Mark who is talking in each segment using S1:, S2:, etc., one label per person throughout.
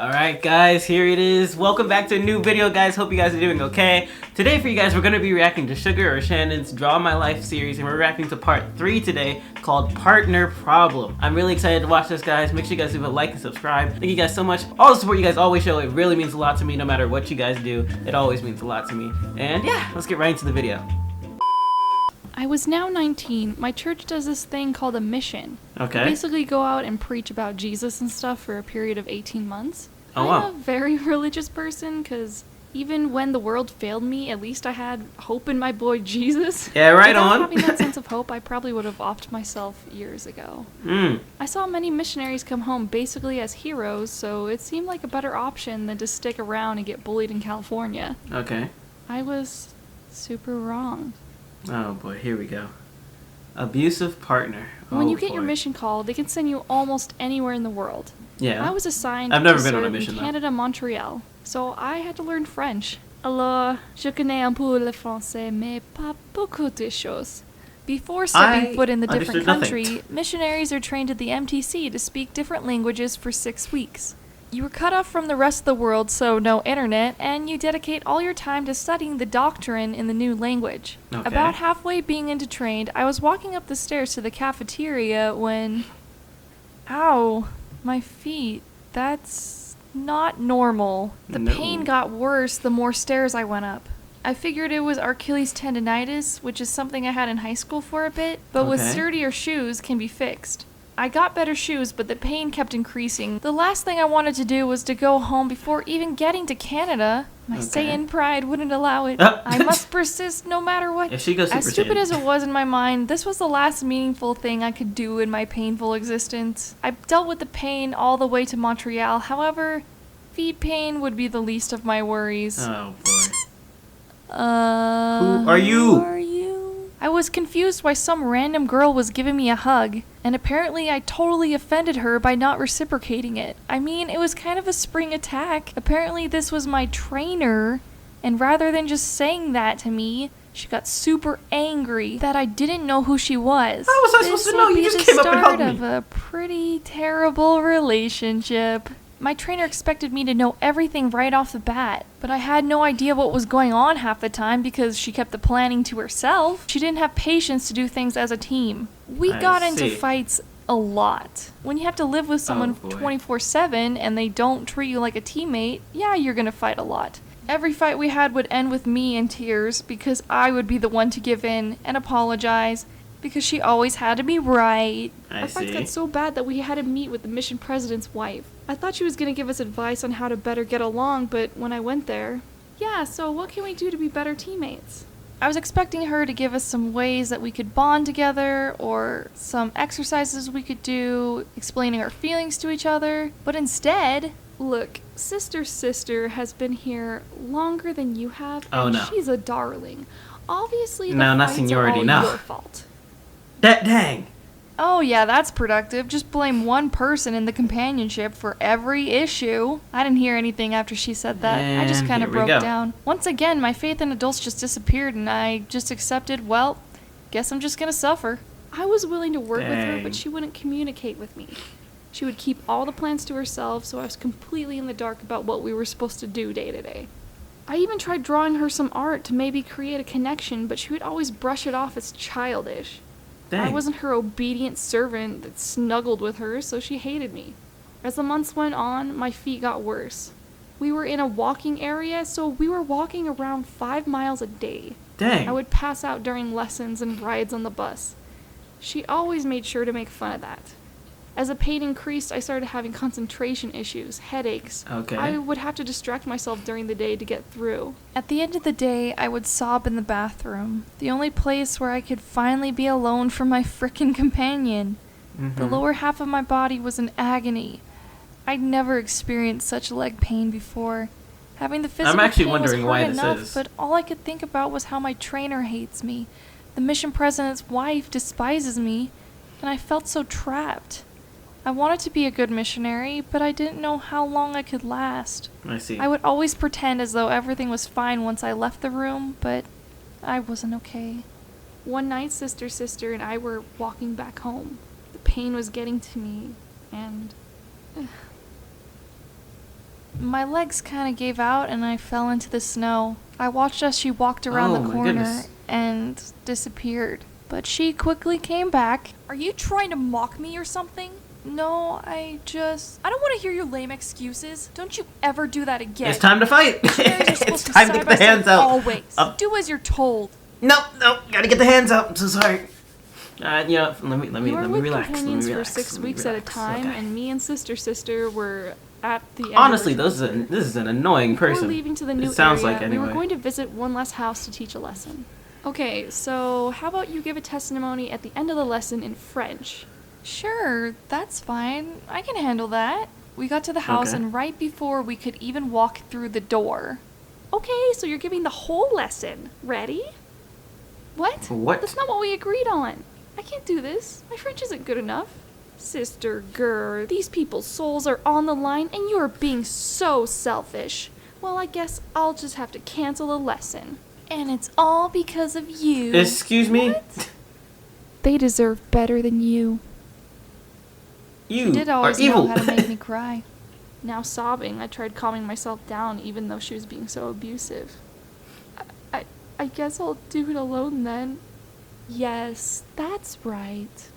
S1: Alright guys, here it is. Welcome back to a new video, guys. Hope you guys are doing okay. Today for you guys, we're going to be reacting to Sugar or Shannon's Draw My Life series, and we're reacting to part 3 today called Partner Problem. I'm really excited to watch this, guys. Make sure you guys leave a like and subscribe. Thank you guys so much. All the support you guys always show, it really means a lot to me. No matter what you guys do, it always means a lot to me. And yeah, let's get right into the video.
S2: I was now 19. My church does this thing called a mission.
S1: Okay.
S2: We basically go out and preach about Jesus and stuff for a period of 18 months.
S1: Oh, wow.
S2: I'm a very religious person because even when the world failed me, at least I had hope in my boy Jesus.
S1: Yeah, right
S2: Without
S1: on.
S2: having that sense of hope, I probably would have offed myself years ago. I saw many missionaries come home basically as heroes, so it seemed like a better option than to stick around and get bullied in California.
S1: Okay.
S2: I was super wrong.
S1: Oh boy, here we go. Abusive partner.
S2: When you get
S1: boy.
S2: your mission call, they can send you almost anywhere in the world.
S1: Yeah.
S2: I was assigned
S1: I've never
S2: to
S1: been on a
S2: serve
S1: mission,
S2: in
S1: though.
S2: Canada, Montreal, so I had to learn French. Alors, je connais un peu le français, mais pas beaucoup de choses. Before stepping foot in the different country, missionaries are trained at the MTC to speak different languages for 6 weeks. You were cut off from the rest of the world, so no internet, and you dedicate all your time to studying the doctrine in the new language.
S1: Okay.
S2: About halfway being into trained, I was walking up the stairs to the cafeteria when... Ow, my feet. That's not normal. The pain got worse the more stairs I went up. I figured it was Achilles tendonitis, which is something I had in high school for a bit, but with sturdier shoes can be fixed. I got better shoes, but the pain kept increasing. The last thing I wanted to do was to go home before even getting to Canada. My Saiyan pride wouldn't allow it. I must persist no matter what.
S1: If she goes
S2: As stupid as it was in my mind, this was the last meaningful thing I could do in my painful existence. I dealt with the pain all the way to Montreal. However, feet pain would be the least of my worries.
S1: Oh boy.
S2: Who
S1: are you?
S2: Who are you? I was confused why some random girl was giving me a hug, and apparently I totally offended her by not reciprocating it. I mean, it was kind of a spring attack. Apparently this was my trainer, and rather than just saying that to me, she got super angry that I didn't know who she was.
S1: How was I supposed to know? You just came up and hugged me.
S2: This would be the start of a pretty terrible relationship. My trainer expected me to know everything right off the bat, but I had no idea what was going on half the time because she kept the planning to herself. She didn't have patience to do things as a team. We got into fights a lot. When you have to live with someone 24/7 and they don't treat you like a teammate, yeah, you're gonna fight a lot. Every fight we had would end with me in tears because I would be the one to give in and apologize because she always had to be right. Our fights got so bad that we had to meet with the mission president's wife. I thought she was going to give us advice on how to better get along, but when I went there, yeah, so what can we do to be better teammates? I was expecting her to give us some ways that we could bond together, or some exercises we could do, explaining our feelings to each other, but instead, look, sister has been here longer than you have, and she's a darling. Obviously, the fights are all your fault.
S1: Dang.
S2: Oh yeah, that's productive. Just blame one person in the companionship for every issue. I didn't hear anything after she said that. I just kind of broke down. Once again, my faith in adults just disappeared and I just accepted, well, guess I'm just gonna suffer. I was willing to work with her, but she wouldn't communicate with me. She would keep all the plans to herself, so I was completely in the dark about what we were supposed to do day to day. I even tried drawing her some art to maybe create a connection, but she would always brush it off as childish. I wasn't her obedient servant that snuggled with her, so she hated me. As the months went on, my feet got worse. We were in a walking area, so we were walking around 5 miles a day.
S1: Dang.
S2: I would pass out during lessons and rides on the bus. She always made sure to make fun of that. As the pain increased, I started having concentration issues, headaches. I would have to distract myself during the day to get through. At the end of the day, I would sob in the bathroom, the only place where I could finally be alone from my frickin' companion. The lower half of my body was in agony. I'd never experienced such leg pain before. Having the physical pain was hard enough, but all I could think about was how my trainer hates me. The mission president's wife despises me, and I felt so trapped. I wanted to be a good missionary, but I didn't know how long I could last.
S1: I see.
S2: I would always pretend as though everything was fine once I left the room, but I wasn't okay. One night, sister and I were walking back home. The pain was getting to me, and My legs kind of gave out and I fell into the snow. I watched as she walked around
S1: Oh,
S2: the
S1: my
S2: corner
S1: goodness.
S2: and disappeared. But she quickly came back. Are you trying to mock me or something? No, I don't want to hear your lame excuses. Don't you ever do that again.
S1: It's time to fight.
S2: Parents are
S1: It's
S2: supposed to
S1: time to
S2: side
S1: get
S2: by
S1: the hands
S2: side
S1: out.
S2: always.
S1: Up.
S2: Do as you're told.
S1: Nope, gotta get the hands out. I'm so sorry. Let me
S3: You were with
S1: relax.
S3: companions
S1: let me
S3: for
S1: relax.
S3: 6
S1: let me
S3: weeks at a
S1: relax.
S3: time,
S1: Okay.
S3: and me and sister were at the end.
S1: Honestly,
S3: of
S1: this is an annoying
S3: Before
S1: person.
S3: leaving to the new
S1: It sounds
S3: area,
S1: like
S3: we were
S1: anyway.
S3: going to visit one last house to teach a lesson. Okay, so how about you give a testimony at the end of the lesson in French?
S2: Sure, that's fine. I can handle that. We got to the house
S1: Okay.
S2: and right before we could even walk through the door.
S3: Okay, so you're giving the whole lesson. Ready? What?
S1: What?
S3: That's not what we agreed on. I can't do this. My French isn't good enough. Sister Gurr, these people's souls are on the line and you are being so selfish. Well, I guess I'll just have to cancel the lesson.
S2: And it's all because of you.
S1: Excuse me?
S3: They deserve better than you.
S1: You
S2: She did
S1: are
S2: always
S1: evil.
S2: know how to make me cry.
S3: Now sobbing, I tried calming myself down even though she was being so abusive. I guess I'll do it alone then. Yes, that's right.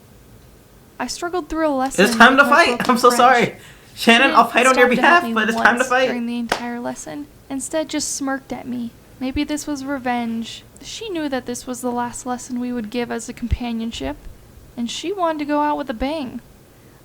S2: I struggled through a lesson.
S1: It's time to
S2: with myself
S1: fight.
S2: in
S1: I'm so
S2: French.
S1: sorry. Shannon,
S2: She
S1: I'll fight on your
S2: didn't stop
S1: behalf,
S2: to help
S1: but
S2: me
S1: it's time to
S2: once
S1: fight.
S2: During the entire lesson, instead just smirked at me. Maybe this was revenge. She knew that this was the last lesson we would give as a companionship, and she wanted to go out with a bang.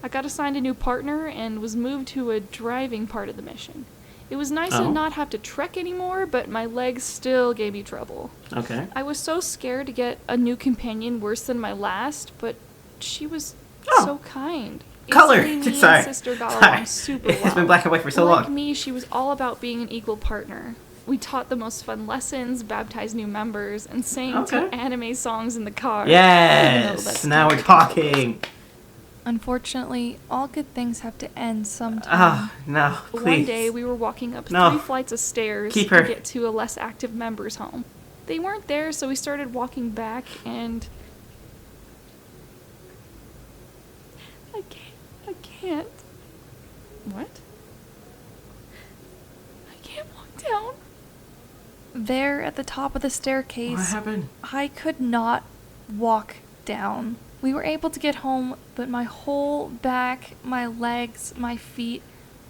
S3: I got assigned a new partner and was moved to a driving part of the mission. It was nice
S1: Oh.
S3: to not have to trek anymore, but my legs still gave me trouble.
S1: Okay.
S3: I was so scared to get a new companion worse than my last, but she was
S1: Oh.
S3: so kind.
S1: Color.
S3: Instantly, me
S1: Sorry.
S3: and sister got
S1: Sorry.
S3: along super well.
S1: It's been black and white for so
S3: Like
S1: long.
S3: me, she was all about being an equal partner. We taught the most fun lessons, baptized new members, and sang
S1: Okay.
S3: to anime songs in the car. even though
S1: Yes.
S3: that's
S1: Now we're
S3: not-
S1: talking.
S2: Unfortunately, all good things have to end sometime.
S1: Ah, no, please.
S3: One day we were walking up
S1: No.
S3: 3 flights of stairs
S1: Keep
S3: to
S1: her.
S3: get to a less active member's home. They weren't there, so we started walking back, and I can't. What? I can't walk down.
S2: There at the top of the staircase,
S1: What happened?
S2: I could not walk down. We were able to get home, but my whole back, my legs, my feet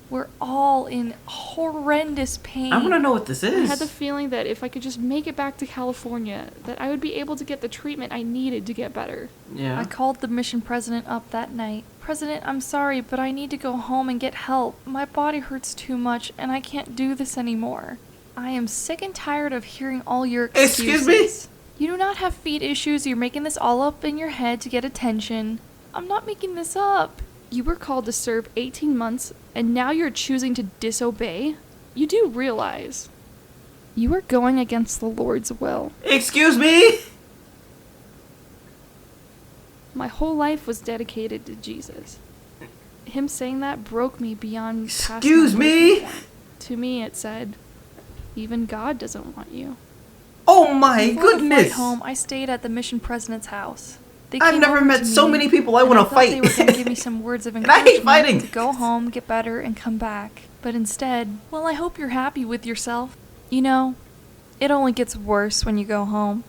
S2: were all in horrendous pain.
S1: I want to know what this
S3: I
S1: is.
S3: had the feeling that if I could just make it back to California, that I would be able to get the treatment I needed to get better.
S1: Yeah.
S2: I called the mission president up that night. President, I'm sorry, but I need to go home and get help. My body hurts too much, and I can't do this anymore. I am sick and tired of hearing all your excuses.
S1: Excuse me?
S2: You do not have feet issues. You're making this all up in your head to get attention. I'm not making this up.
S3: You were called to serve 18 months, and now you're choosing to disobey? You do realize you are going against the Lord's will.
S1: Excuse me?
S3: My whole life was dedicated to Jesus. Him saying that broke me beyond past
S1: Excuse
S3: my
S1: me?
S3: breaking point. To me, it said, even God doesn't want you.
S1: Oh my
S2: Before the flight
S1: goodness.
S2: home, I stayed at the mission president's house. They
S1: I've
S2: came
S1: never
S2: over
S1: met
S2: to
S1: so
S2: me,
S1: many people I
S2: and
S1: want to
S2: thought
S1: fight.
S2: They were going to give me some words of
S1: And I hate
S2: encouragement
S1: fighting.
S2: to go home, get better, and come back. But instead, well, I hope you're happy with yourself. You know, it only gets worse when you go home.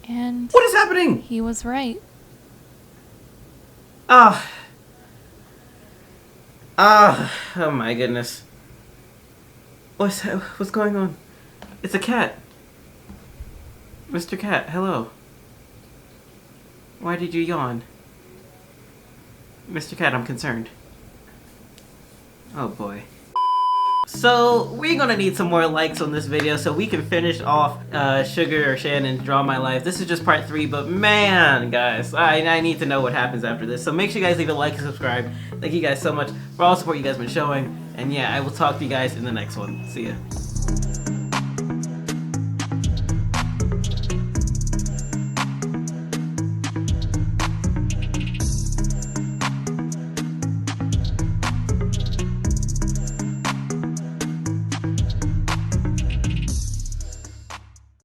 S2: And
S1: What is happening?
S2: he was right.
S1: Ah. Oh my goodness. What's going on? It's a cat. Mr. Cat, hello. Why did you yawn? Mr. Cat, I'm concerned. Oh boy. So, we're gonna need some more likes on this video so we can finish off Shgurr or Shannon's Draw My Life. This is just part 3, but man, guys, I need to know what happens after this. So make sure you guys leave a like and subscribe. Thank you guys so much for all the support you guys been showing. And yeah, I will talk to you guys in the next one. See ya.